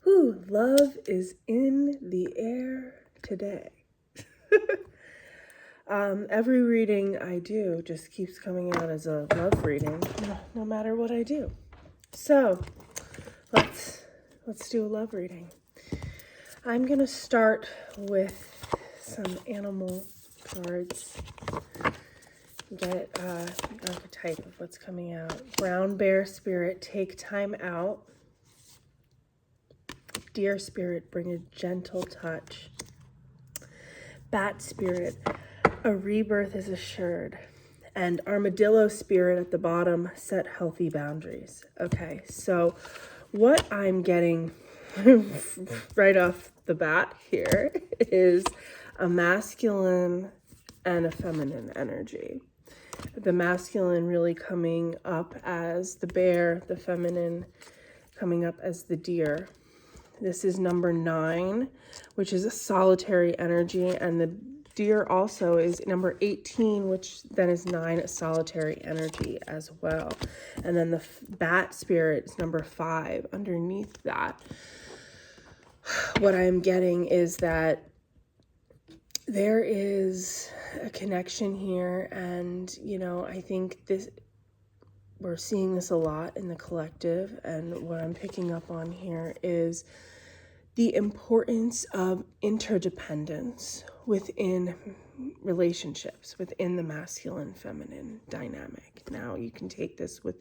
Ooh, love is in the air today. Every reading I do just keeps coming out as a love reading, no matter what I do. So let's do a love reading. I'm gonna start with some animal cards. Get an archetype of what's coming out. Brown bear spirit, take time out. Deer spirit, bring a gentle touch. Bat spirit, a rebirth is assured. And armadillo spirit at the bottom, set healthy boundaries. Okay, so what I'm getting right off the bat here is a masculine and a feminine energy. The masculine really coming up as the bear, the feminine coming up as the deer. This is number 9, which is a solitary energy, and the deer also is number 18, which then is 9, a solitary energy as well. And then the bat spirit is number 5 underneath that. What I'm getting is that there is a connection here, and I think we're seeing this a lot in the collective, and what I'm picking up on here is the importance of interdependence within relationships, within the masculine feminine dynamic. Now you can take this with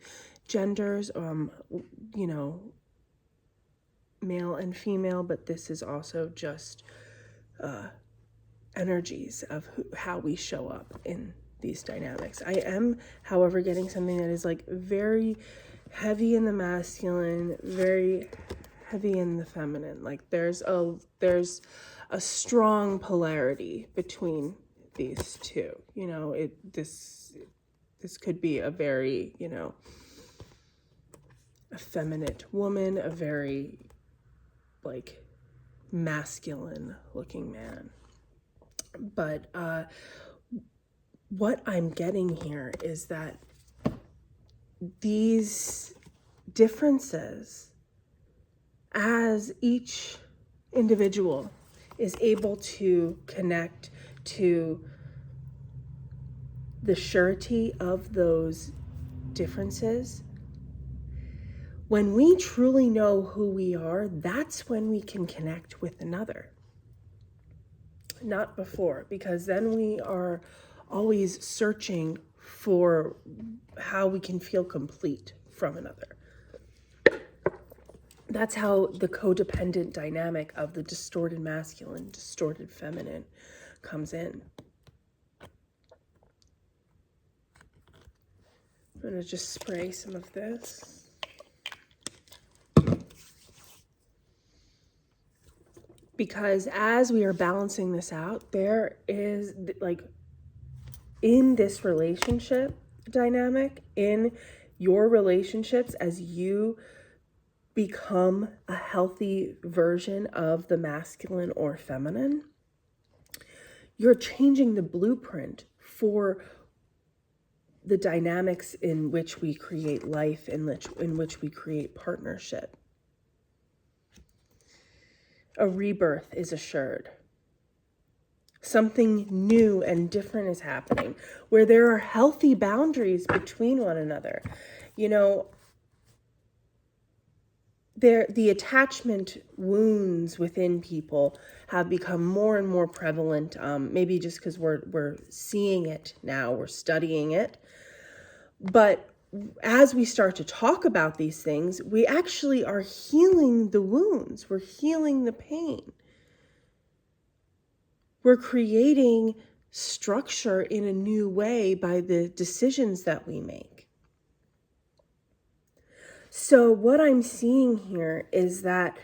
genders, male and female, but this is also just energies of how we show up in these dynamics. I am, however, getting something that is like very heavy in the masculine, very heavy in the feminine. Like there's a strong polarity between these two. This could be a very, effeminate woman, a very like masculine looking man. But what I'm getting here is that these differences, as each individual is able to connect to the surety of those differences, when we truly know who we are, that's when we can connect with another. Not before, because then we are always searching for how we can feel complete from another. That's how the codependent dynamic of the distorted masculine, distorted feminine comes in. I'm going to just spray some of this. Because as we are balancing this out, there is like in this relationship dynamic, in your relationships, as you become a healthy version of the masculine or feminine, you're changing the blueprint for the dynamics in which we create life, in which we create partnership. A rebirth is assured. Something new and different is happening, where there are healthy boundaries between one another. The attachment wounds within people have become more and more prevalent, maybe just because we're seeing it now, we're studying it. But as we start to talk about these things, we actually are healing the wounds. We're healing the pain. We're creating structure in a new way by the decisions that we make. So what I'm seeing here is that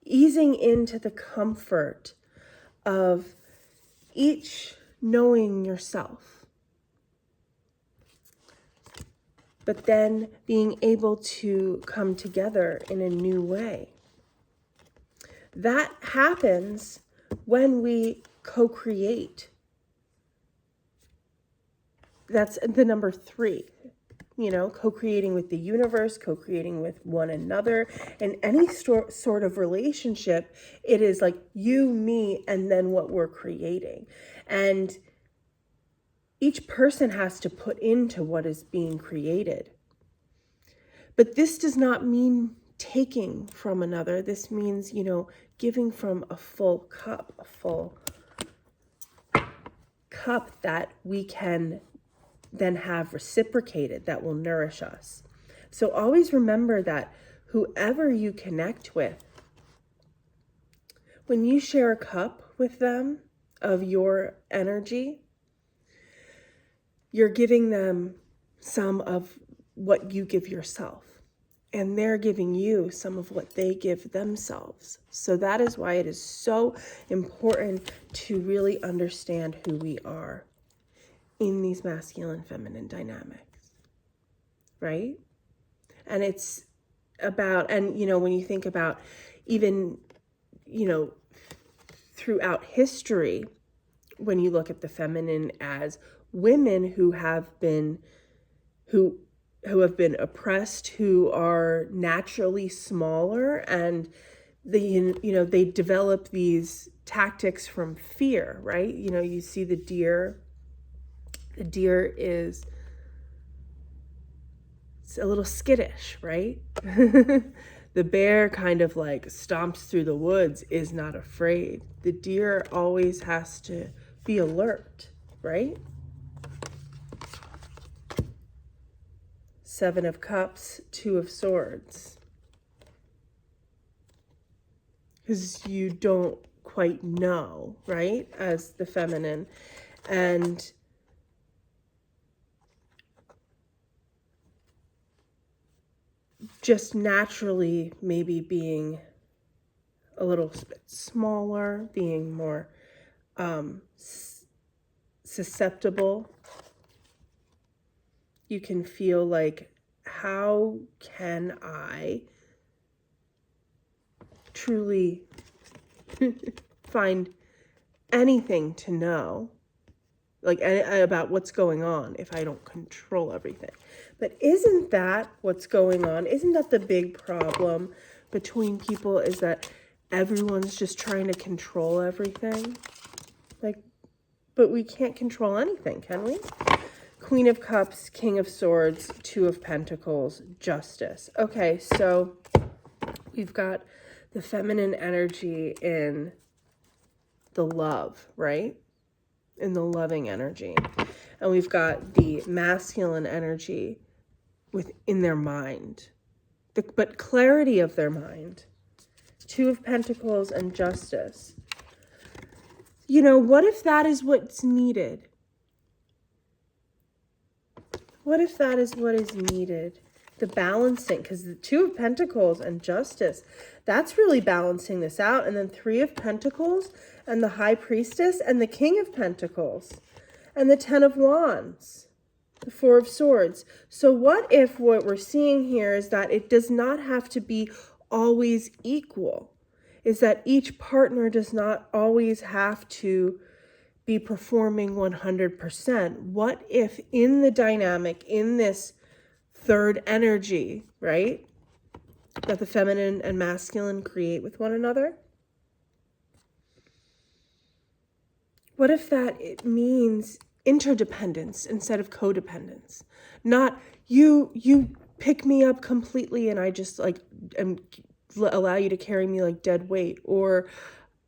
easing into the comfort of each knowing yourself, but then being able to come together in a new way. That happens when we co-create. That's the number 3. co-creating with the universe, co-creating with one another. In any sort of relationship, it is like you, me, and then what we're creating. And each person has to put into what is being created. But this does not mean taking from another. This means, giving from a full cup that we can then have reciprocated, that will nourish us. So always remember that whoever you connect with, when you share a cup with them of your energy, you're giving them some of what you give yourself, and they're giving you some of what they give themselves. So that is why it is so important to really understand who we are in these masculine feminine dynamics, right? And it's about, and when you think about even throughout history, when you look at the feminine as women who have been oppressed, who are naturally smaller, and they develop these tactics from fear, right? You see the deer. The deer is a little skittish, right? The bear kind of like stomps through the woods, is not afraid. The deer always has to be alert, right? 7 of Cups, 2 of Swords. Because you don't quite know, right? As the feminine. And just naturally maybe being a little bit smaller, being more susceptible. You can feel like, how can I truly find anything to know, like about what's going on, if I don't control everything? But isn't that what's going on? Isn't that the big problem between people, is that everyone's just trying to control everything? But we can't control anything, can we? Queen of Cups, King of Swords, 2 of Pentacles, Justice. Okay, so we've got the feminine energy in the love, right? In the loving energy. And we've got the masculine energy within their mind, but clarity of their mind. 2 of Pentacles and Justice. What if that is what's needed? What if that is what is needed? The balancing, because the 2 of Pentacles and Justice, that's really balancing this out. And then 3 of Pentacles and the High Priestess and the King of Pentacles and the 10 of Wands, the 4 of Swords. So what if what we're seeing here is that it does not have to be always equal, is that each partner does not always have to be performing 100%. What if in the dynamic, in this third energy, right, that the feminine and masculine create with one another, what if that it means interdependence instead of codependence? Not you pick me up completely and I just allow you to carry me like dead weight, or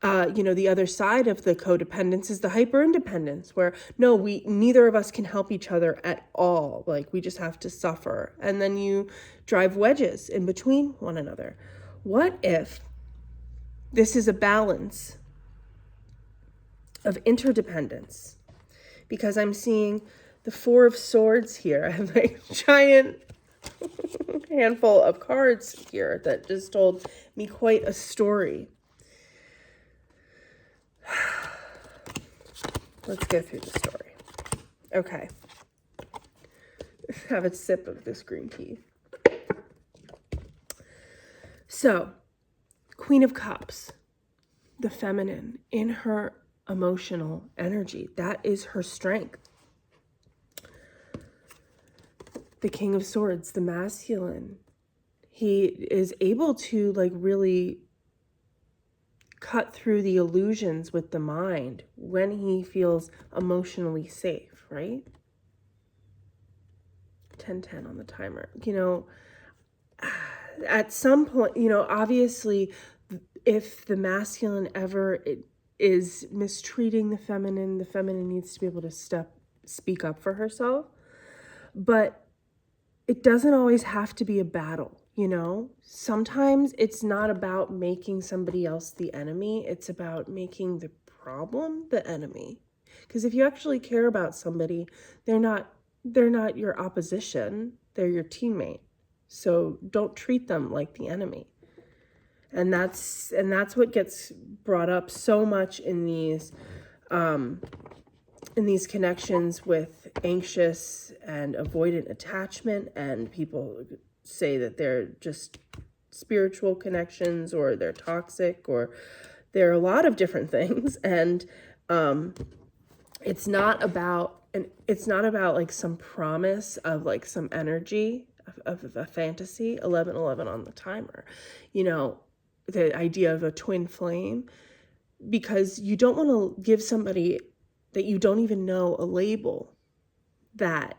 the other side of the codependence is the hyper independence, where no, neither of us can help each other at all. Like, we just have to suffer. And then you drive wedges in between one another. What if this is a balance of interdependence? Because I'm seeing the 4 of Swords here. I have a giant handful of cards here that just told me quite a story. Let's go through the story. Okay. Have a sip of this green tea. So, Queen of Cups, the feminine, in her emotional energy, that is her strength. the King of Swords, the masculine. He is able to like really cut through the illusions with the mind when he feels emotionally safe, right? 10:10 on the timer. You know, at some point, you know, obviously, if the masculine ever is mistreating the feminine needs to be able to speak up for herself. But it doesn't always have to be a battle, you know? Sometimes it's not about making somebody else the enemy. It's about making the problem the enemy. Because if you actually care about somebody, they're not your opposition. They're your teammate. So don't treat them like the enemy. And that's what gets brought up so much in these connections with anxious and avoidant attachment, and people say that they're just spiritual connections, or they're toxic, or there are a lot of different things. And it's not about like some promise of like some energy of a fantasy. 11:11 on the timer, you know, the idea of a twin flame, because you don't want to give somebody that you don't even know a label that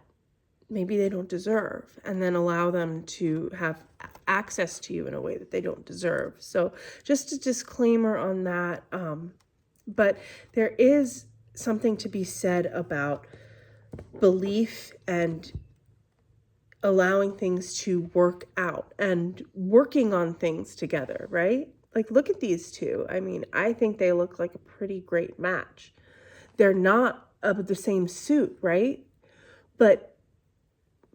maybe they don't deserve, and then allow them to have access to you in a way that they don't deserve. So just a disclaimer on that. But there is something to be said about belief and allowing things to work out and working on things together, right? Like, look at these two. I mean, I think they look like a pretty great match. They're not of the same suit, right? But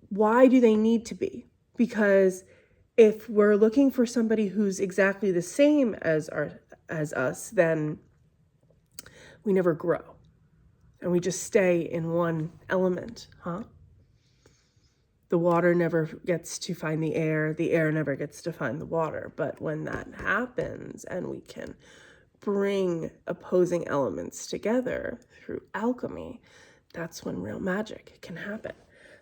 why do they need to be? Because if we're looking for somebody who's exactly the same as us, then we never grow. And we just stay in one element, huh? The water never gets to find the air never gets to find the water. But when that happens and we can bring opposing elements together through alchemy, that's when real magic can happen.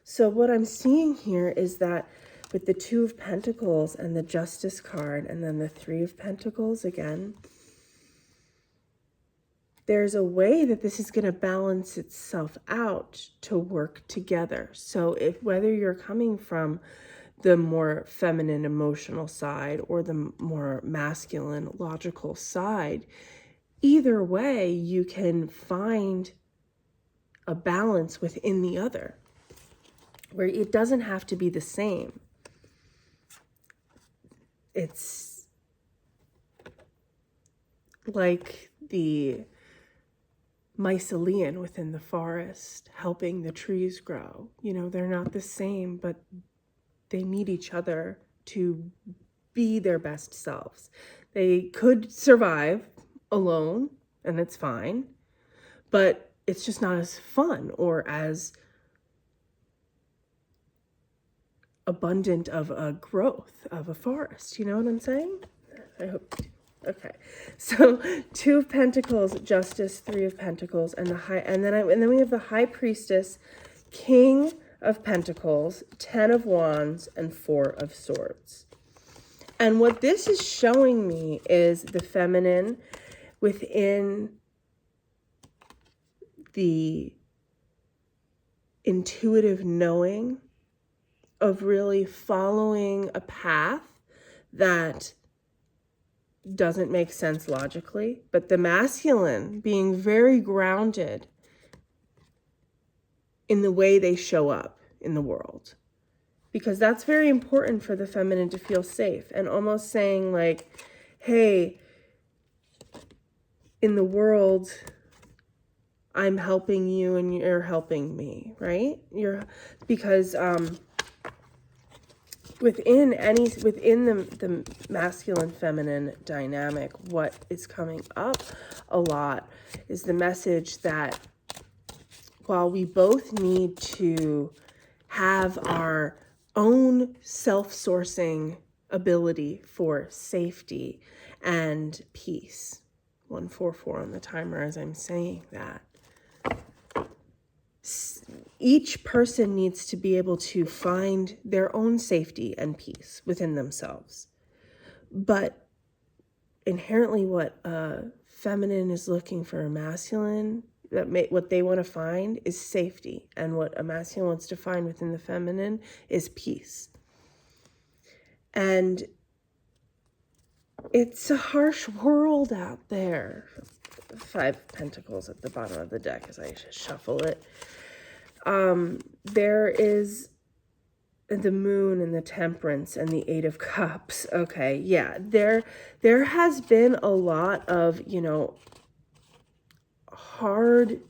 So what I'm seeing here is that with the Two of Pentacles and the Justice card, and then the Three of Pentacles again, there's a way that this is going to balance itself out to work together. So whether you're coming from the more feminine emotional side or the more masculine logical side, either way you can find a balance within the other, where it doesn't have to be the same. It's like the mycelium within the forest helping the trees grow. You know, they're not the same, but they need each other to be their best selves. They could survive alone, and it's fine, but it's just not as fun or as abundant of a growth of a forest. You know what I'm saying? I hope. Okay, so Two of Pentacles, Justice, Three of Pentacles, and then we have the High Priestess, King of Pentacles, 10 of Wands, and 4 of Swords. And what this is showing me is the feminine within the intuitive knowing of really following a path that doesn't make sense logically, but the masculine being very grounded in the way they show up in the world, because that's very important for the feminine to feel safe, and almost saying like, hey, in the world, I'm helping you and you're helping me, right? Because within the masculine feminine dynamic, what is coming up a lot is the message that while we both need to have our own self-sourcing ability for safety and peace, 144 on the timer as I'm saying that, each person needs to be able to find their own safety and peace within themselves. But inherently what a feminine is looking for a masculine, what they want to find is safety. And what a masculine wants to find within the feminine is peace. And it's a harsh world out there. 5 Pentacles at the bottom of the deck as I shuffle it. There is the Moon and the Temperance and the 8 of Cups. Okay, yeah, there has been a lot of, you know, hard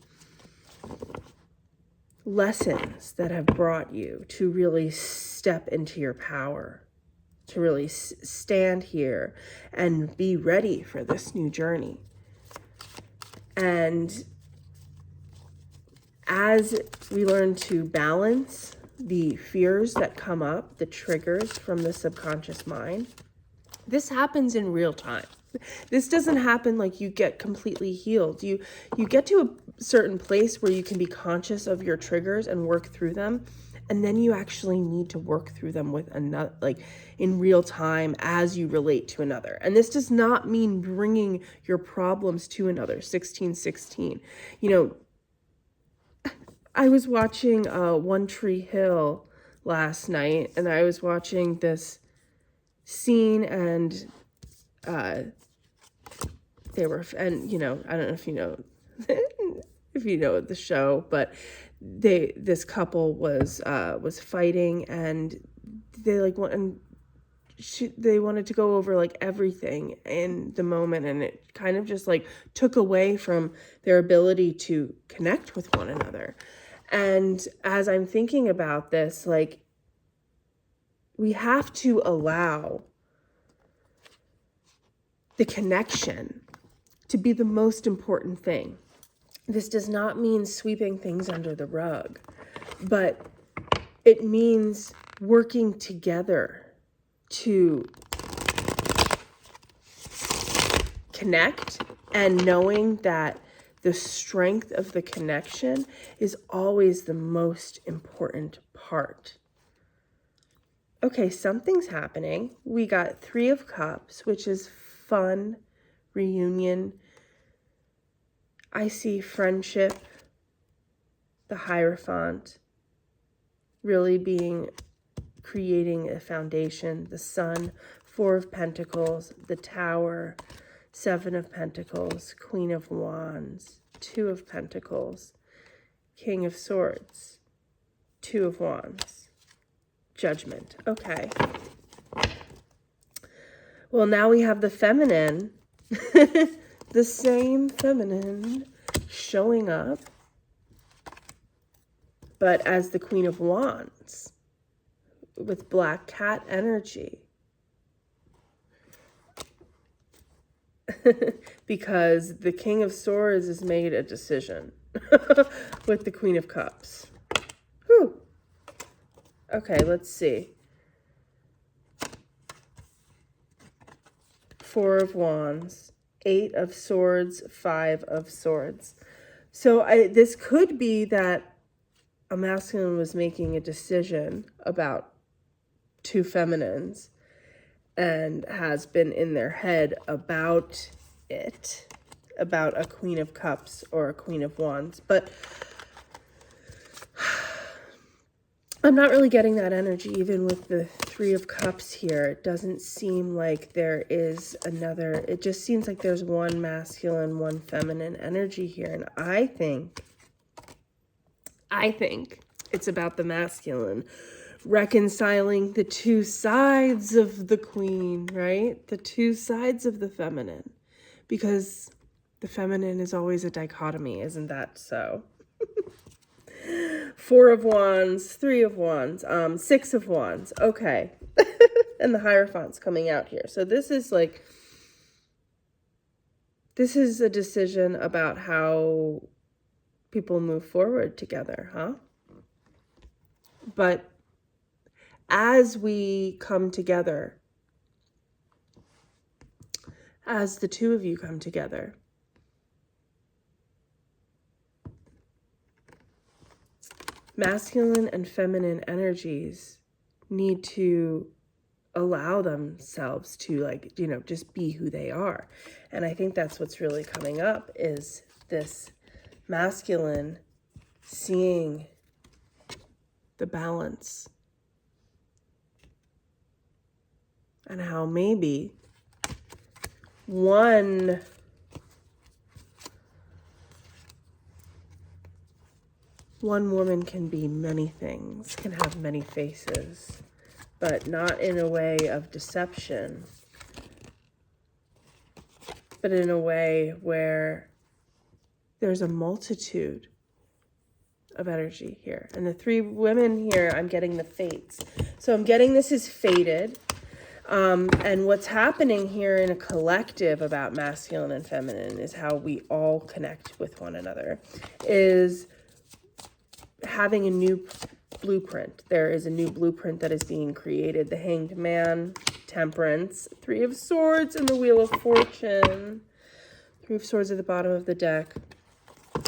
lessons that have brought you to really step into your power, to really stand here and be ready for this new journey. And as we learn to balance the fears that come up, the triggers from the subconscious mind, this happens in real time. This doesn't happen like you get completely healed. You get to a certain place where you can be conscious of your triggers and work through them. And then you actually need to work through them with another, like in real time as you relate to another. And this does not mean bringing your problems to another. 1616. You know, I was watching One Tree Hill last night, and I was watching this scene, and they were, and you know, I don't know if you know, if you know the show, but this couple was fighting, and they like they wanted to go over like everything in the moment, and it kind of just like took away from their ability to connect with one another. And as I'm thinking about this, like, we have to allow the connection to be the most important thing. This does not mean sweeping things under the rug, but it means working together to connect and knowing that the strength of the connection is always the most important part. Okay, something's happening. We got 3 of Cups, which is fun, reunion. I see friendship, the Hierophant, really creating a foundation. The Sun, 4 of Pentacles, the Tower, 7 of Pentacles, Queen of Wands, 2 of Pentacles, King of Swords, 2 of Wands, Judgment. Okay. Well, now we have the feminine, the same feminine showing up, but as the Queen of Wands with Black Cat energy. Because the King of Swords has made a decision with the Queen of Cups. Whew. Okay, let's see. 4 of Wands, 8 of Swords, 5 of Swords. So this could be that a masculine was making a decision about 2 feminines and has been in their head about it, about a Queen of Cups or a Queen of Wands. But I'm not really getting that energy, even with the 3 of Cups here. It doesn't seem like there is another. It just seems like there's one masculine, one feminine energy here. And I think it's about the masculine reconciling the 2 sides of the queen, right? The 2 sides of the feminine. Because the feminine is always a dichotomy, isn't that so? 4 of Wands, 3 of Wands, 6 of Wands. Okay. And the Hierophant's coming out here. So this is a decision about how people move forward together, huh? But as we come together, as the 2 of you come together, masculine and feminine energies need to allow themselves to, like, you know, just be who they are. And I think that's what's really coming up, is this masculine seeing the balance and how maybe one woman can be many things, can have many faces, but not in a way of deception, but in a way where there's a multitude of energy here. And the three women here, I'm getting the fates. So I'm getting this is fated. And what's happening here in a collective about masculine and feminine is how we all connect with one another, is having a new blueprint. There is a new blueprint that is being created. The Hanged Man, Temperance, Three of Swords, and the Wheel of Fortune. Three of Swords at the bottom of the deck.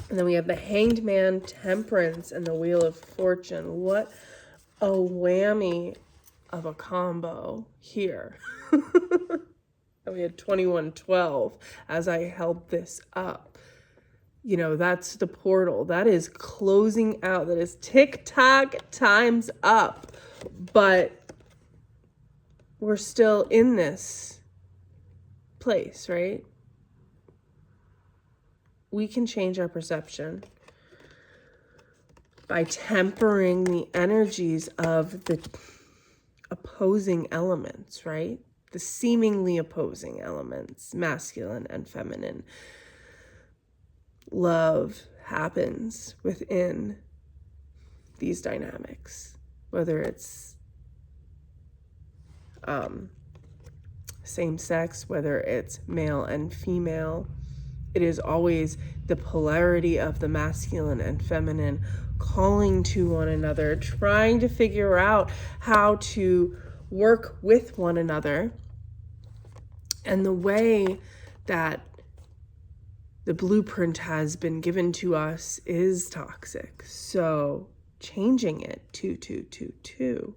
And then we have the Hanged Man, Temperance, and the Wheel of Fortune. What a whammy of a combo here. And we had 2112 as I held this up. You know, that's the portal. That is closing out. That is tick-tock, time's up. But we're still in this place, right? We can change our perception by tempering the energies of the opposing elements, right? The seemingly opposing elements, masculine and feminine. Love happens within these dynamics, whether it's same sex, whether it's male and female. It is always the polarity of the masculine and feminine calling to one another, trying to figure out how to work with one another. And the way that the blueprint has been given to us is toxic. So changing it to 2-2-2,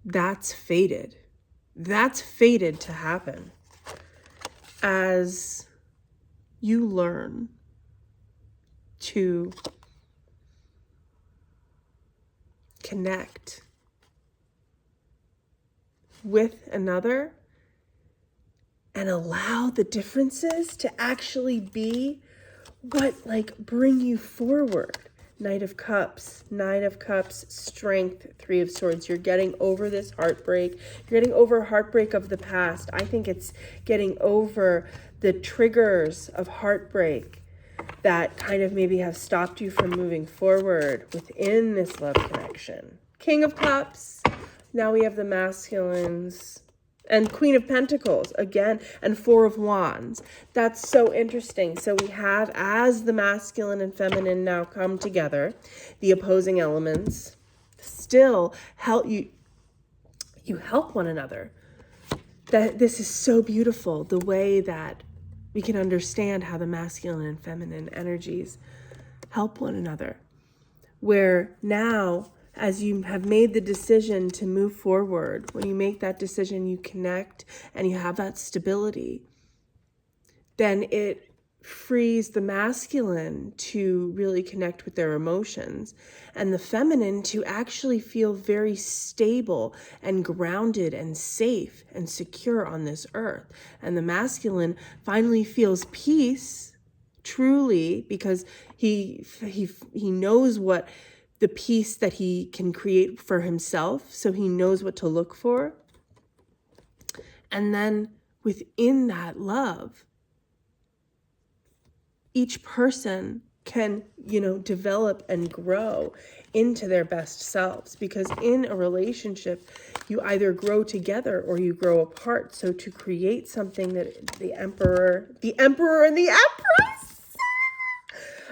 that's fated. That's fated to happen as you learn to connect with another and allow the differences to actually be what, like, bring you forward. Knight of Cups, Strength, Three of Swords. You're getting over this heartbreak. You're getting over heartbreak of the past. I think it's getting over the triggers of heartbreak that kind of maybe have stopped you from moving forward within this love connection. King of Cups. Now we have the masculines. And Queen of Pentacles, again, and Four of Wands. That's so interesting. So we have, as the masculine and feminine now come together, the opposing elements still help you help one another. That this is so beautiful, the way that we can understand how the masculine and feminine energies help one another. Where now, as you have made the decision to move forward, when you make that decision, you connect and you have that stability, then it frees the masculine to really connect with their emotions and the feminine to actually feel very stable and grounded and safe and secure on this earth. And the masculine finally feels peace, truly, because he knows what the peace that he can create for himself, so he knows what to look for. And then within that love, each person can, develop and grow into their best selves, because in a relationship, you either grow together or you grow apart. So to create something that the Emperor and the Empress,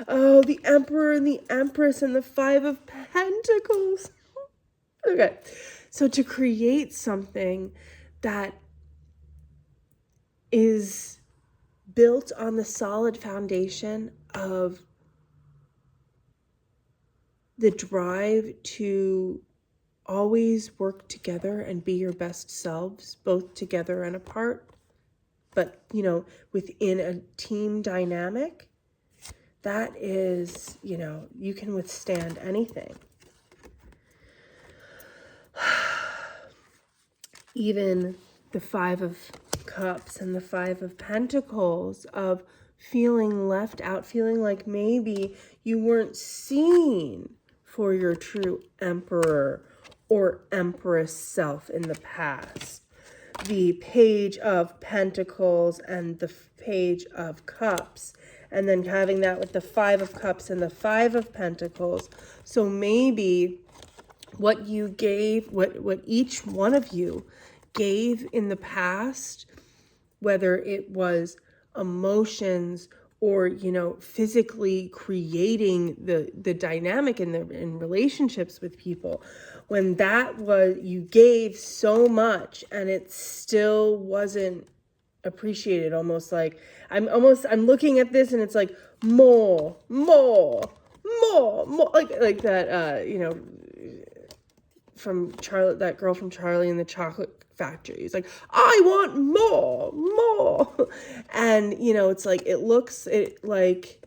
oh, the Emperor and the Empress and the Five of Pentacles. Okay, so to create something that is built on the solid foundation of the drive to always work together and be your best selves, both together and apart, but, you know, within a team dynamic, that is, you know, you can withstand anything. Even the Five of Cups and the Five of Pentacles, of feeling left out, feeling like maybe you weren't seen for your true emperor or empress self in the past. The Page of Pentacles and the Page of Cups, and then having that with the Five of Cups and the Five of Pentacles. So maybe what you gave, what each one of you gave in the past, whether it was emotions or, you know, physically creating the dynamic in relationships with people, when that was, you gave so much and it still wasn't appreciated, almost like I'm looking at this and it's like more, like that, you know, from Charlie, that girl from Charlie and the Chocolate Factory. He's like, I want more. And, you know, it's like, it looks like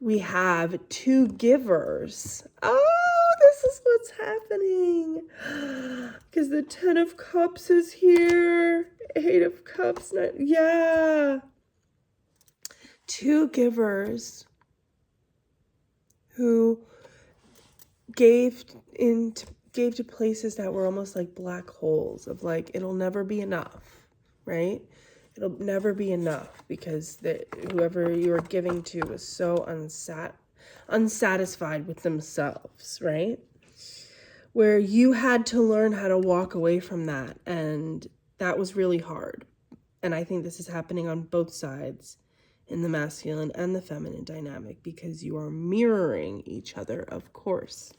we have two givers. Oh, this is what's happening. Because the Ten of Cups is here. Eight of Cups. Yeah. Two givers who gave to places that were almost like black holes of like, it'll never be enough, right? It'll never be enough because whoever you are giving to is so unsatisfied with themselves, right? Where you had to learn how to walk away from that, and that was really hard. And I think this is happening on both sides in the masculine and the feminine dynamic, because you are mirroring each other, of course.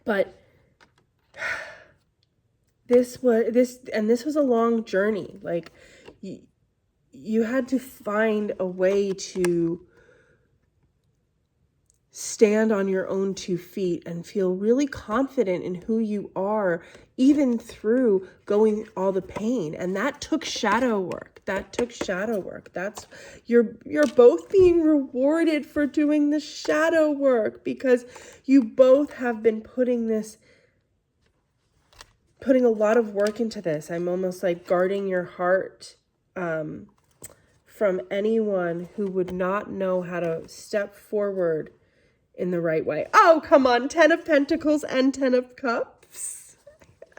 But this was a long journey. Like, you had to find a way to stand on your own 2 feet and feel really confident in who you are, even through going all the pain. And that took shadow work. That's, you're both being rewarded for doing the shadow work, because you both have been putting a lot of work into this. I'm almost like guarding your heart from anyone who would not know how to step forward in the right way. Oh, come on. 10 of Pentacles and 10 of Cups.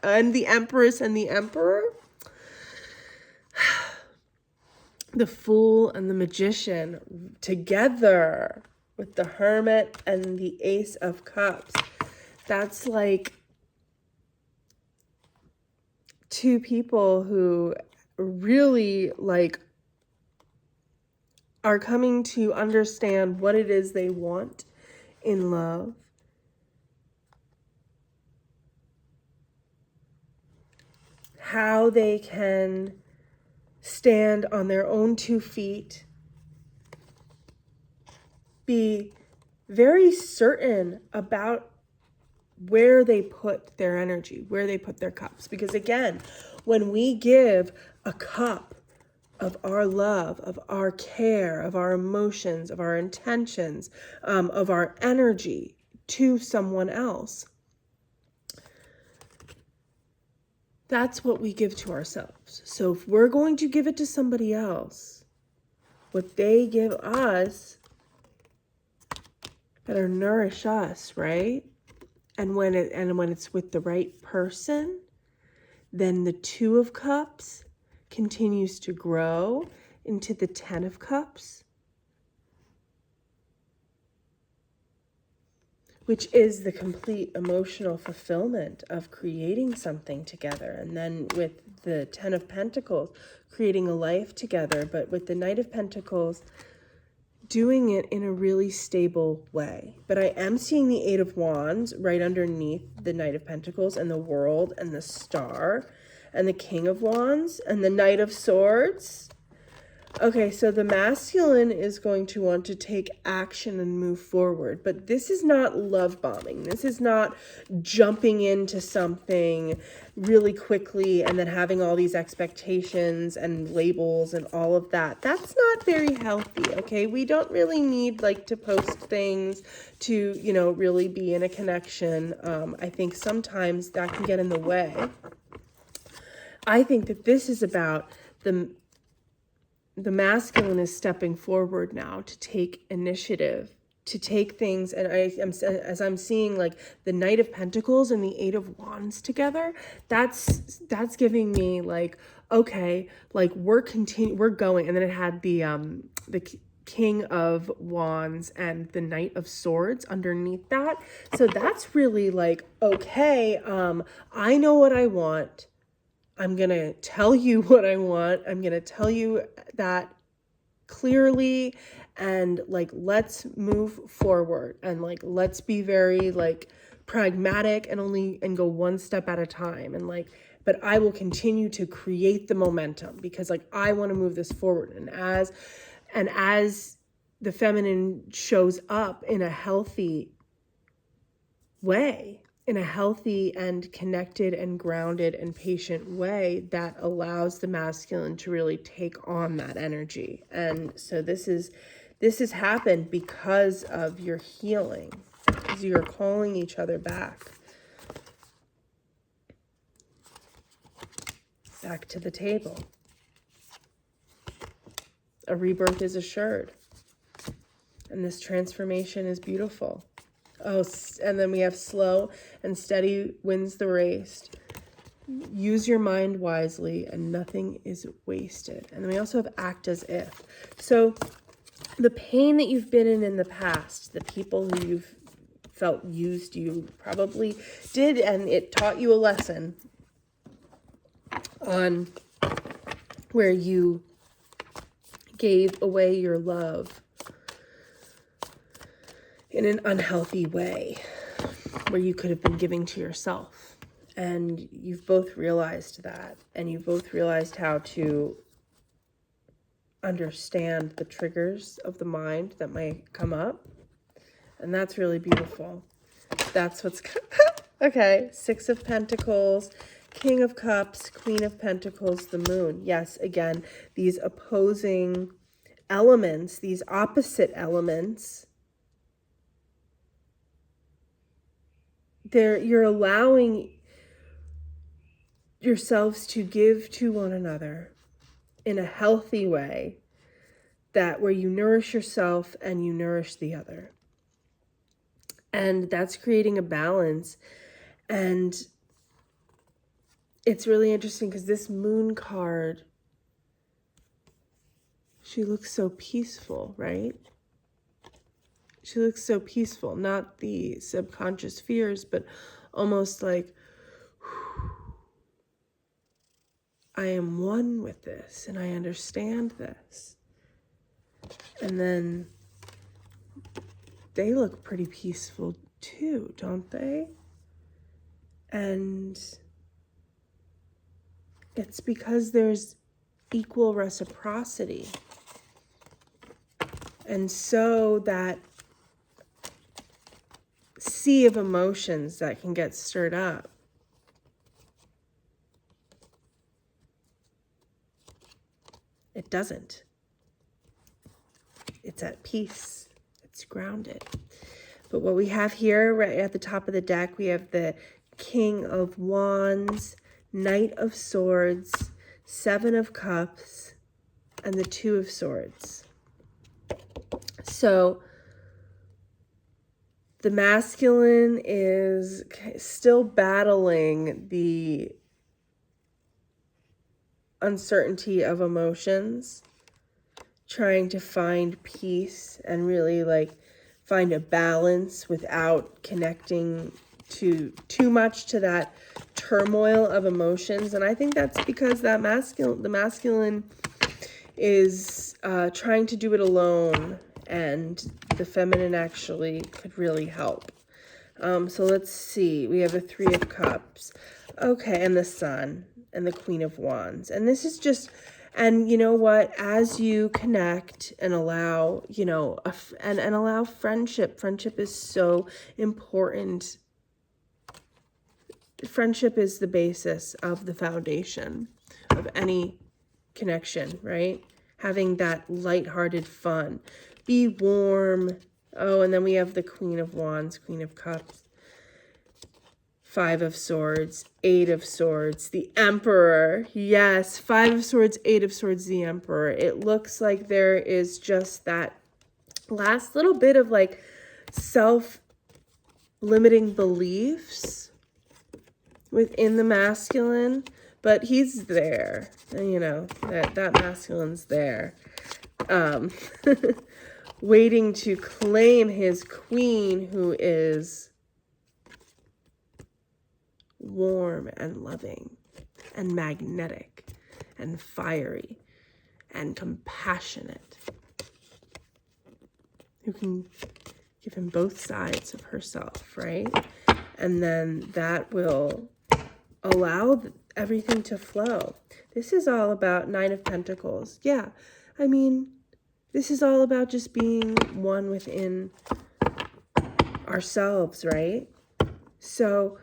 And the Empress and the Emperor. The Fool and the Magician together with the Hermit and the Ace of Cups. That's like two people who really like are coming to understand what it is they want in love. How they can stand on their own 2 feet. Be very certain about where they put their energy, where they put their cups. Because again, when we give a cup of our love, of our care, of our emotions, of our intentions, of our energy to someone else, that's what we give to ourselves. So if we're going to give it to somebody else, what they give us better nourish us, right? And when it's with the right person, then the 2 of Cups continues to grow into the 10 of Cups, which is the complete emotional fulfillment of creating something together. And then with the 10 of Pentacles, creating a life together, but with the Knight of Pentacles, doing it in a really stable way. But I am seeing the 8 of Wands right underneath the Knight of Pentacles, and the World and the Star and the King of Wands and the Knight of Swords. Okay, so the masculine is going to want to take action and move forward, but this is not love bombing. This is not jumping into something really quickly and then having all these expectations and labels and all of that. That's not very healthy, okay? We don't really need like to post things to, you know, really be in a connection. I think sometimes that can get in the way. I think that this is about the masculine is stepping forward now to take initiative, to take things. And as I'm seeing like the Knight of Pentacles and the Eight of Wands together, that's giving me like, okay, like we're going. And then it had the King of Wands and the Knight of Swords underneath that. So that's really like, okay, I know what I want. I'm going to tell you what I want. I'm going to tell you that clearly, and like, let's move forward, and like, let's be very like pragmatic and go one step at a time. And like, but I will continue to create the momentum because like, I want to move this forward. And as the feminine shows up in a healthy way, in a healthy and connected and grounded and patient way, that allows the masculine to really take on that energy. And so this has happened because of your healing, because you're calling each other back to the table. A rebirth is assured, and this transformation is beautiful. Oh, and then we have slow and steady wins the race. Use your mind wisely and nothing is wasted. And then we also have act as if. So the pain that you've been in the past, the people who you've felt used you probably did, and it taught you a lesson on where you gave away your love in an unhealthy way, where you could have been giving to yourself. And you've both realized that, and you've both realized how to understand the triggers of the mind that might come up. And that's really beautiful. That's what's okay. Six of Pentacles, King of Cups, Queen of Pentacles, the Moon. Yes, again, these opposing elements, these opposite elements, you're allowing yourselves to give to one another in a healthy way, that where you nourish yourself and you nourish the other. And that's creating a balance. And it's really interesting because this Moon card, she looks so peaceful, right? She looks so peaceful, not the subconscious fears, but almost like, I am one with this and I understand this. And then they look pretty peaceful too, don't they? And it's because there's equal reciprocity. And so that sea of emotions that can get stirred up, it doesn't. It's at peace. It's grounded. But what we have here, right at the top of the deck, we have the King of Wands, Knight of Swords, Seven of Cups, and the Two of Swords. So the masculine is still battling the uncertainty of emotions, trying to find peace and really like find a balance without connecting too much to that turmoil of emotions. And I think that's because the masculine is trying to do it alone, and the feminine actually could really help. So let's see. We have the Three of Cups. Okay, and the Sun and the Queen of Wands. And this is just And you know what, as you connect and allow, and allow friendship is so important. Friendship is the basis of the foundation of any connection, right? Having that lighthearted fun. Be warm. Oh, and then we have the Queen of Wands, Queen of Cups, Five of Swords, Eight of Swords, the Emperor. Yes, Five of Swords, Eight of Swords, the Emperor. It looks like there is just that last little bit of like self-limiting beliefs within the masculine, but he's there. That masculine's there. Waiting to claim his queen, who is warm and loving and magnetic and fiery and compassionate, who can give him both sides of herself, right? And then that will allow everything to flow. This is all about Nine of Pentacles. Yeah, I mean, this is all about just being one within ourselves, right? So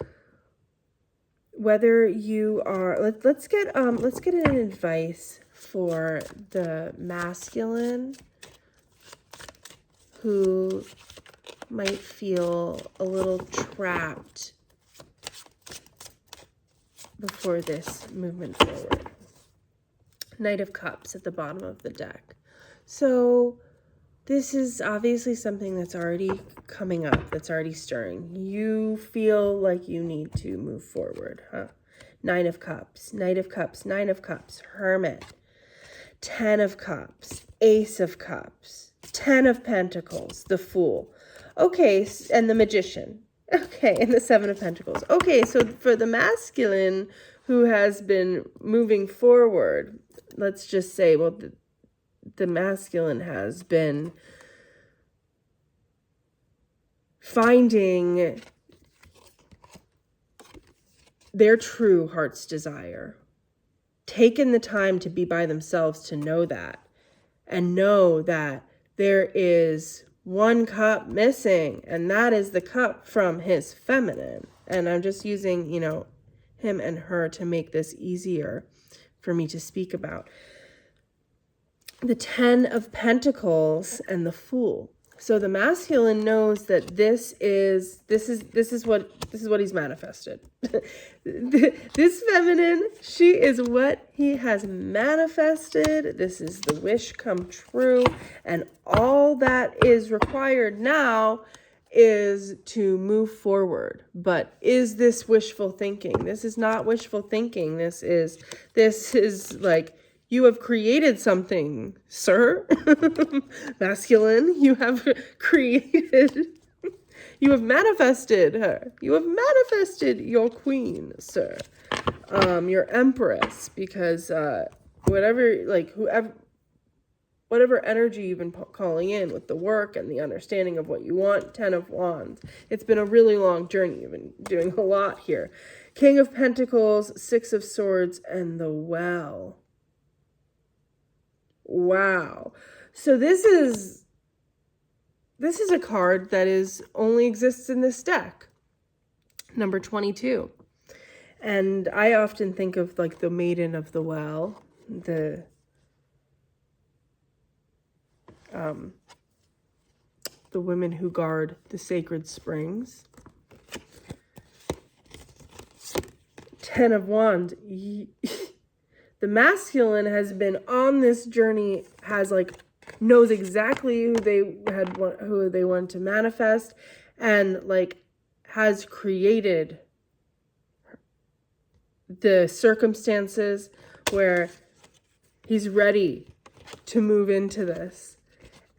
whether you are, let's get an advice for the masculine who might feel a little trapped before this movement forward. Knight of Cups at the bottom of the deck. So this is obviously something that's already coming up, that's already stirring. You feel like you need to move forward, huh? Nine of Cups, Knight of Cups, Nine of Cups, Hermit, Ten of Cups, Ace of Cups, Ten of Pentacles, the Fool. Okay, and the Magician. Okay, and the Seven of Pentacles. Okay, so for the masculine who has been moving forward, let's just say, well, the masculine has been finding their true heart's desire, taken the time to be by themselves to know that, and know that there is one cup missing, and that is the cup from his feminine. And I'm just using, him and her to make this easier for me to speak about. The Ten of Pentacles and the Fool. So the masculine knows that this is what he's manifested. This feminine, she is what he has manifested. This is the wish come true, and all that is required now is to move forward. But is this wishful thinking? This is not wishful thinking. This is like, you have created something, sir. Masculine, you have created, you have manifested her. You have manifested your queen, sir. Your empress, because whatever energy you've been calling in with the work and the understanding of what you want, Ten of Wands. It's been a really long journey. You've been doing a lot here. King of Pentacles, Six of Swords, and the Well. Wow. So this is a card that only exists in this deck. Number 22. And I often think of like the Maiden of the Well, the women who guard the sacred springs. Ten of Wands. The masculine has been on this journey, knows exactly who they want to manifest, and has created the circumstances where he's ready to move into this.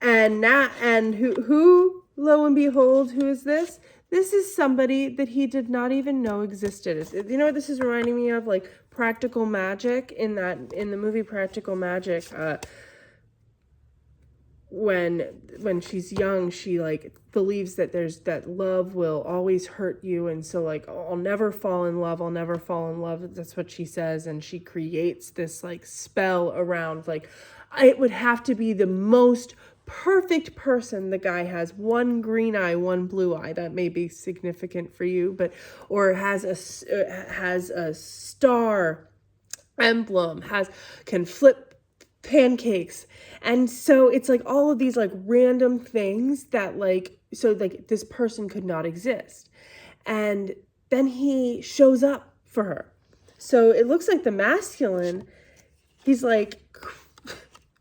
And who, lo and behold, who is this? This is somebody that he did not even know existed. You know what this is reminding me of? Like Practical Magic, in the movie Practical Magic, when she's young, she like believes that that love will always hurt you, and so like, oh, I'll never fall in love, I'll never fall in love. That's what she says, and she creates this like spell around like it would have to be the most perfect person. The guy has one green eye, one blue eye. That may be significant for you, but or has a star emblem, can flip pancakes. And so it's like all of these like random things that like, so like this person could not exist. And then he shows up for her. So it looks like the masculine, he's like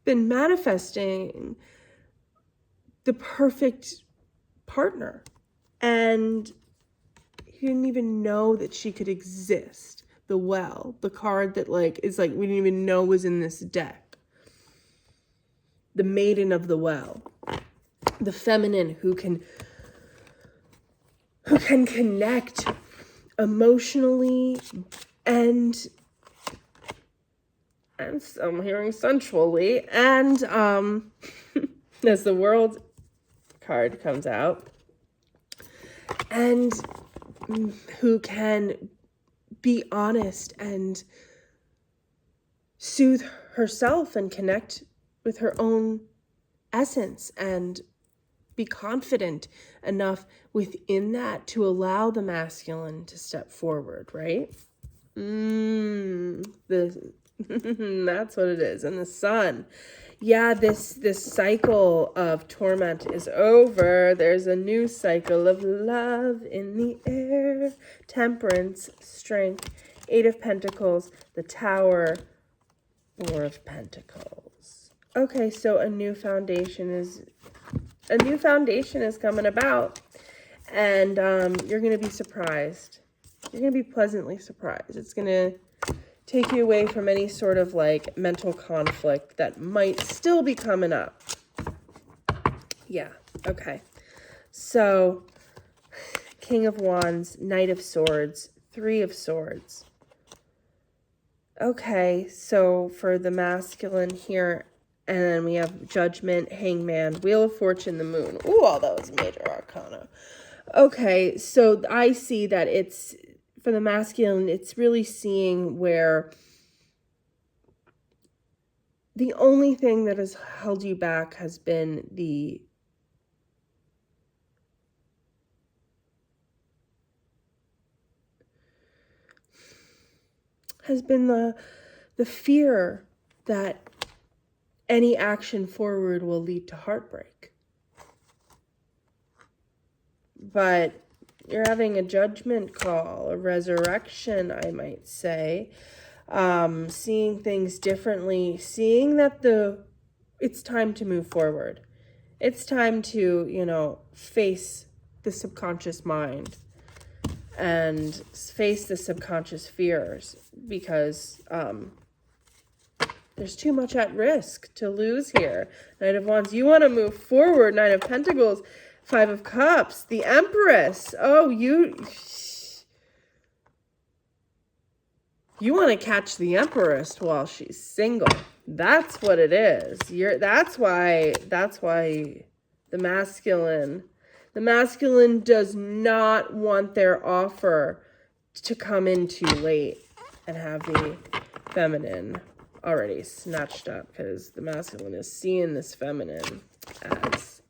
been manifesting the perfect partner. And he didn't even know that she could exist. The well, the card that like is like we didn't even know was in this deck. The maiden of the well, the feminine who can connect emotionally and I'm hearing sensually, and as the world card comes out, and who can be honest and soothe herself and connect with her own essence and be confident enough within that to allow the masculine to step forward, right? That's what it is. And the sun. Yeah, this cycle of torment is over. There's a new cycle of love in the air. Temperance, strength, Eight of Pentacles, the Tower, Four of Pentacles. Okay, so a new foundation is coming about, and you're going to be surprised. You're going to be pleasantly surprised. It's going to take you away from any sort of like mental conflict that might still be coming up. Yeah, okay. So, King of Wands, Knight of Swords, Three of Swords. Okay, so for the masculine here, and then we have Judgment, Hangman, Wheel of Fortune, the Moon. Ooh, all that was major arcana. Okay, so I see that it's, for the masculine, it's really seeing where the only thing that has held you back has been the fear that any action forward will lead to heartbreak. But you're having a judgment call, a resurrection, I might say. Seeing things differently, seeing that it's time to move forward. It's time to, face the subconscious mind and face the subconscious fears, because there's too much at risk to lose here. Knight of Wands, you want to move forward. Nine of Pentacles, Five of Cups, the Empress. Oh, you want to catch the Empress while she's single. That's what it is. That's why the masculine does not want their offer to come in too late and have the feminine already snatched up, because the masculine is seeing this feminine as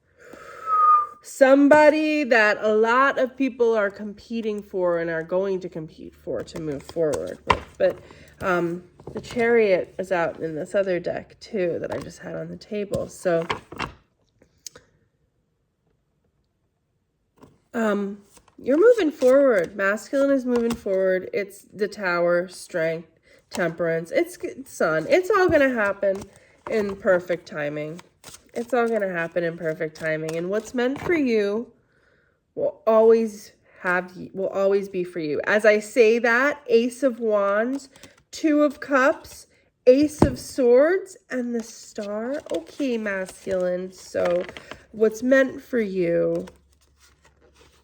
somebody that a lot of people are competing for and are going to compete for to move forward with. But the Chariot is out in this other deck too that I just had on the table. So you're moving forward. Masculine is moving forward. It's the Tower, strength, temperance. It's Sun. It's all going to happen in perfect timing. It's all going to happen in perfect timing. And what's meant for you will always be for you. As I say that, Ace of Wands, Two of Cups, Ace of Swords, and the Star. Okay, masculine. So what's meant for you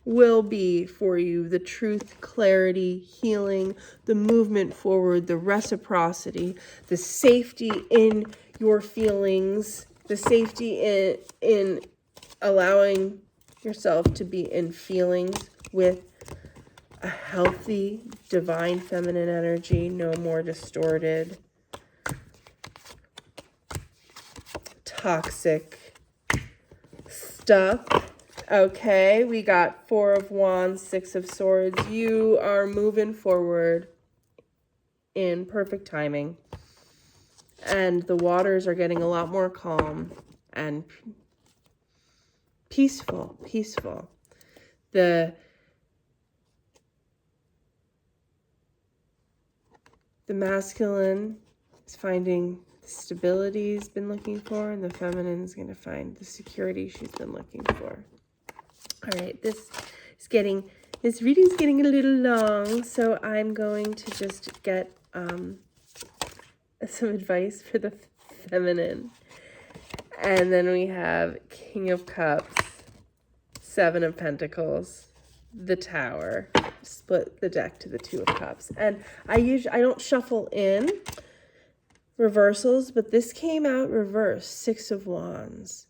will be for you. The truth, clarity, healing, the movement forward, the reciprocity, the safety in your feelings, the safety in allowing yourself to be in feelings with a healthy, divine feminine energy, no more distorted, toxic stuff. Okay, we got 4 of Wands, 6 of Swords. You are moving forward in perfect timing. And the waters are getting a lot more calm and peaceful. The masculine is finding the stability he's been looking for, and the feminine is going to find the security she's been looking for. All right, this reading's getting a little long, so I'm going to just get some advice for the feminine. And then we have King of Cups, 7 of Pentacles, the Tower. Split the deck to the 2 of Cups. And I don't shuffle in reversals, but this came out reversed, 6 of Wands.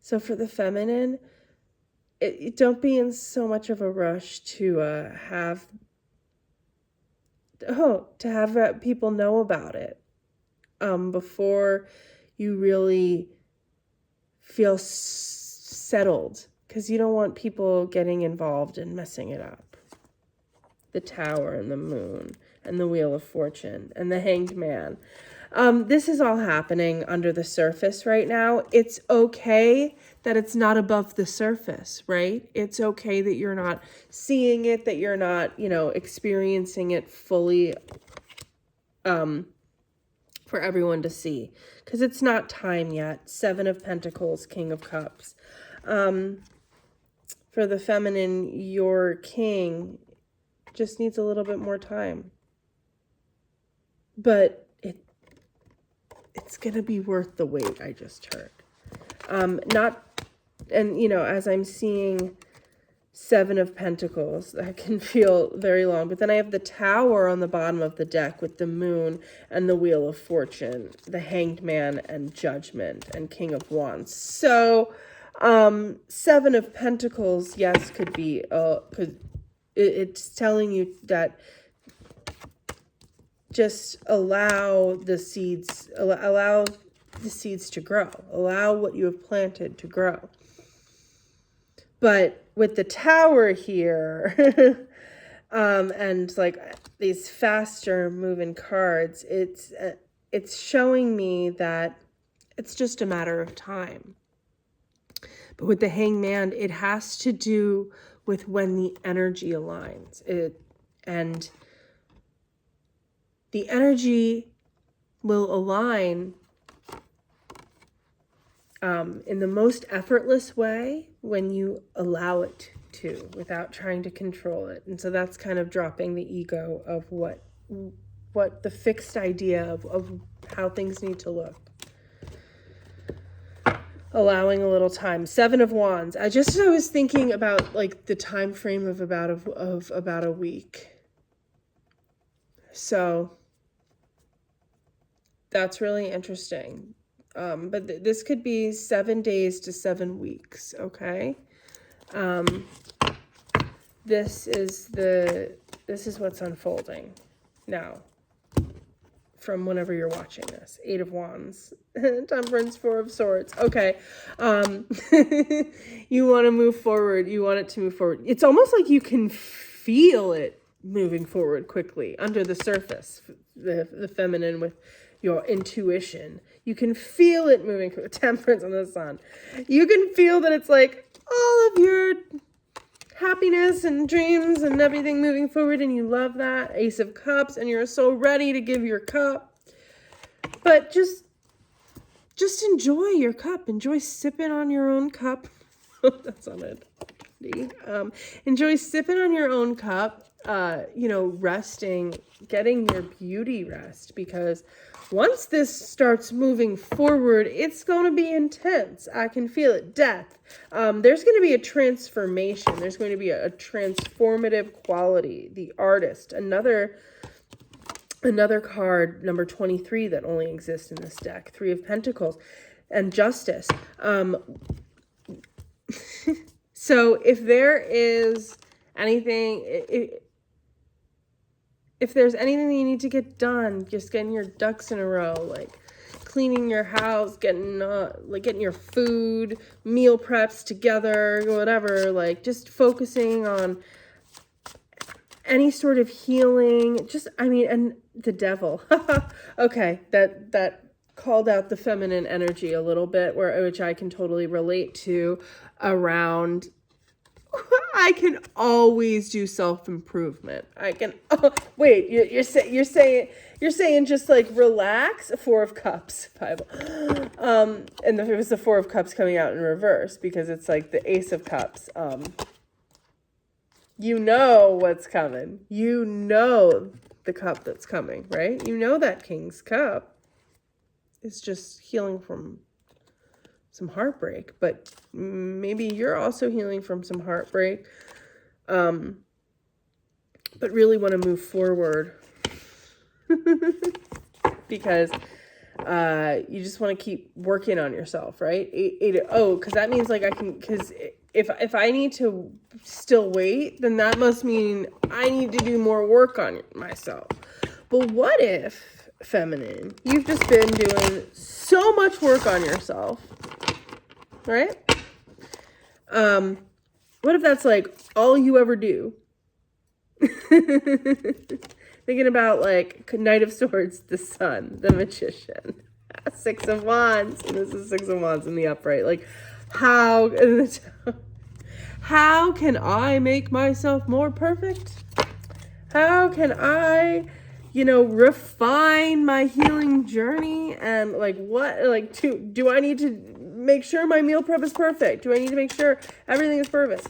So for the feminine, don't be in so much of a rush to have people know about it before you really feel settled, because you don't want people getting involved and messing it up. The Tower and the Moon and the Wheel of Fortune and the Hanged Man. This is all happening under the surface right now. It's okay that it's not above the surface, right? It's okay that you're not seeing it, that you're not, experiencing it fully for everyone to see, because it's not time yet. 7 of Pentacles, King of Cups. For the feminine, your king just needs a little bit more time. But it's going to be worth the wait, I just heard. As I'm seeing 7 of Pentacles, that can feel very long. But then I have the Tower on the bottom of the deck with the Moon and the Wheel of Fortune, the Hanged Man and Judgment and King of Wands. So 7 of Pentacles, yes, could be, it's telling you that just allow the seeds to grow. Allow what you have planted to grow. But with the Tower here, and like these faster moving cards, it's showing me that it's just a matter of time. But with the Hanged Man, it has to do with when the energy aligns. And the energy will align in the most effortless way when you allow it to, without trying to control it. And so that's kind of dropping the ego of what the fixed idea of how things need to look. Allowing a little time. 7 of Wands. I was thinking about like the time frame of about a week. So that's really interesting. But this could be 7 days to 7 weeks. Okay. This is what's unfolding now. From whenever you're watching this. 8 of Wands. Temperance, 4 of Swords. Okay. You want to move forward. You want it to move forward. It's almost like you can feel it moving forward quickly under the surface. The feminine with your intuition. You can feel it moving. Temperance on the Sun. You can feel that it's like all of your happiness and dreams and everything moving forward, and you love that. Ace of Cups, and you're so ready to give your cup. But just enjoy your cup. Enjoy sipping on your own cup. That's on it. Enjoy sipping on your own cup. Resting, getting your beauty rest, because once this starts moving forward, it's going to be intense. I can feel it. Death. There's going to be a transformation. There's going to be a transformative quality. The Artist. Another card, number 23, that only exists in this deck. 3 of Pentacles. and justice. So if there is anything, if there's anything that you need to get done, just getting your ducks in a row, like cleaning your house, getting your food, meal preps together, whatever, like just focusing on any sort of healing, and the devil. Okay, that called out the feminine energy a little bit, which I can totally relate to around. I can always do self-improvement. I can. Oh, wait, you're saying just like relax. Four of Cups, Bible, and it was the Four of Cups coming out in reverse because it's like the Ace of Cups. You know what's coming. You know the cup that's coming, right? You know that King's Cup is just healing from some heartbreak, but maybe you're also healing from some heartbreak, but really want to move forward because you just want to keep working on yourself, right? Because that means like because if I need to still wait, then that must mean I need to do more work on myself. But what if, feminine, you've just been doing so much work on yourself, right? What if that's like all you ever do? Thinking about like Knight of Swords, the Sun, the Magician, Six of Wands, and this is Six of Wands in the upright. Like, how can I make myself more perfect? How can I, refine my healing journey? And like, what, like, do I need to make sure my meal prep is perfect? Do I need to make sure everything is perfect?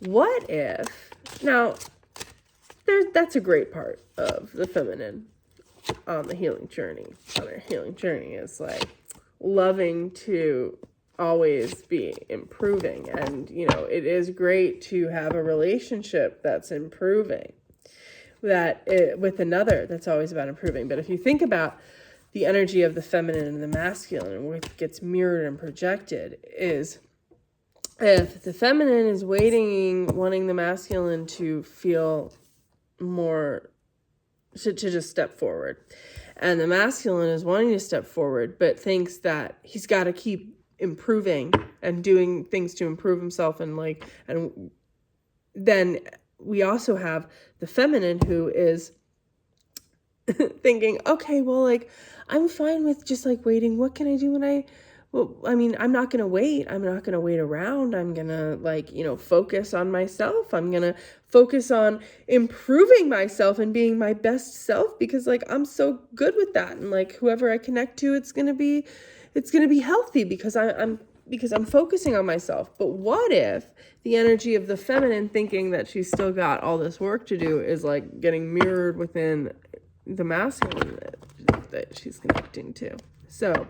What if, now, that's a great part of the feminine on the healing journey. On our healing journey is like loving to always be improving. And, it is great to have a relationship that's improving, with another that's always about improving. But if you think about the energy of the feminine and the masculine and what gets mirrored and projected is if the feminine is wanting the masculine to feel more, to just step forward. And the masculine is wanting to step forward, but thinks that he's got to keep improving and doing things to improve himself. And then we also have the feminine who is thinking, okay, well, like, I'm fine with just like waiting. What can I do I'm not going to wait. I'm not going to wait around. I'm going to focus on myself. I'm going to focus on improving myself and being my best self because like, I'm so good with that. And like, whoever I connect to, it's going to be healthy because I'm focusing on myself. But what if the energy of the feminine thinking that she's still got all this work to do is like getting mirrored within the masculine that she's connecting to? So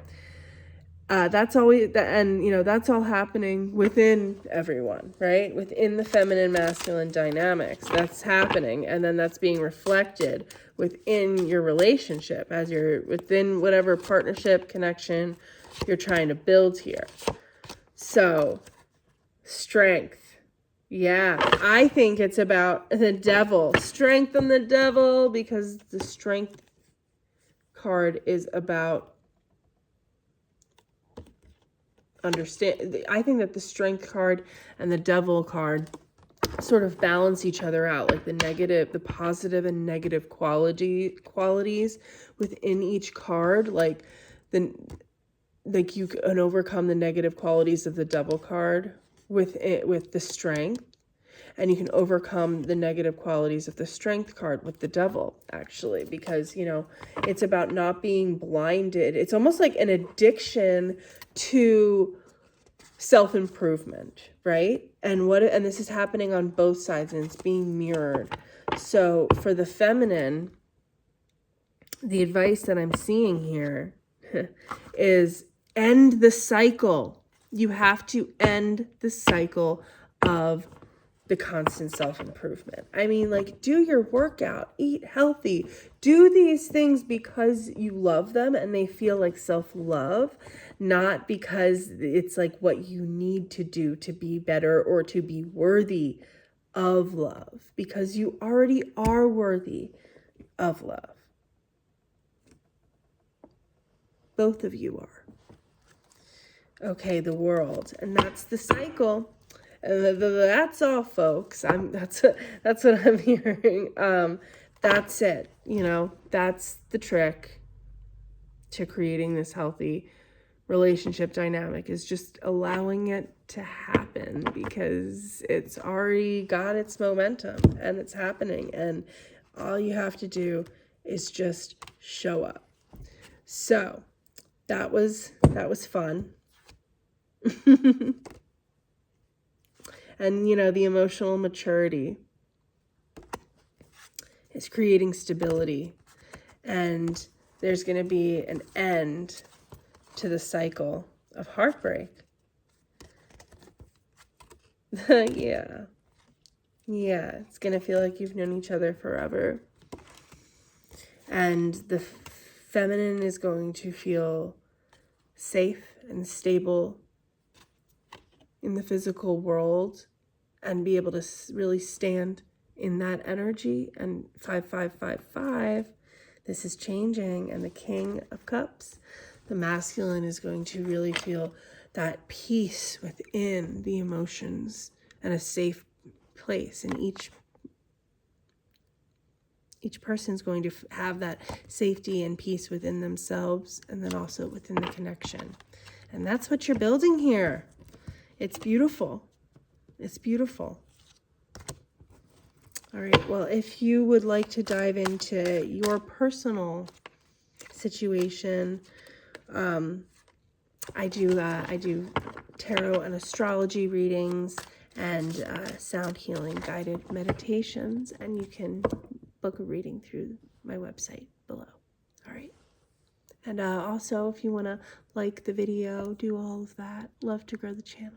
that's always, and that's all happening within everyone, right? Within the feminine masculine dynamics, that's happening, and then that's being reflected within your relationship as you're within whatever partnership connection you're trying to build here. So, strength. Yeah, I think it's about the devil. Strength on the devil, because the strength card is about understand. I think that the strength card and the devil card sort of balance each other out, like the positive and negative qualities within each card. Like you can overcome the negative qualities of the devil card with the strength, and you can overcome the negative qualities of the strength card with the devil, actually, because it's about not being blinded. It's almost like an addiction to self-improvement, right? And this is happening on both sides, and it's being mirrored. So for the feminine, the advice that I'm seeing here is end the cycle. You have to end the cycle of the constant self-improvement. I mean, like, do your workout, eat healthy, do these things because you love them and they feel like self-love, not because it's like what you need to do to be better or to be worthy of love, because you already are worthy of love. Both of you are. Okay, the world, and that's the cycle. That's all, folks. That's what I'm hearing. That's it. You know, that's the trick to creating this healthy relationship dynamic, is just allowing it to happen, because it's already got its momentum and it's happening, and all you have to do is just show up. So that was fun. And, you know, the emotional maturity is creating stability. And there's going to be an end to the cycle of heartbreak. Yeah. Yeah, it's going to feel like you've known each other forever. And the feminine is going to feel safe and stable in the physical world and be able to really stand in that energy. And 5555, this is changing. And the King of Cups, the masculine, is going to really feel that peace within the emotions and a safe place. And each person's going to have that safety and peace within themselves, and then also within the connection. And that's what you're building here. It's beautiful. It's beautiful. All right, well, if you would like to dive into your personal situation, I do tarot and astrology readings and sound healing guided meditations, and you can book a reading through my website below. All right. And also, if you want to like the video, do all of that. Love to grow the channel.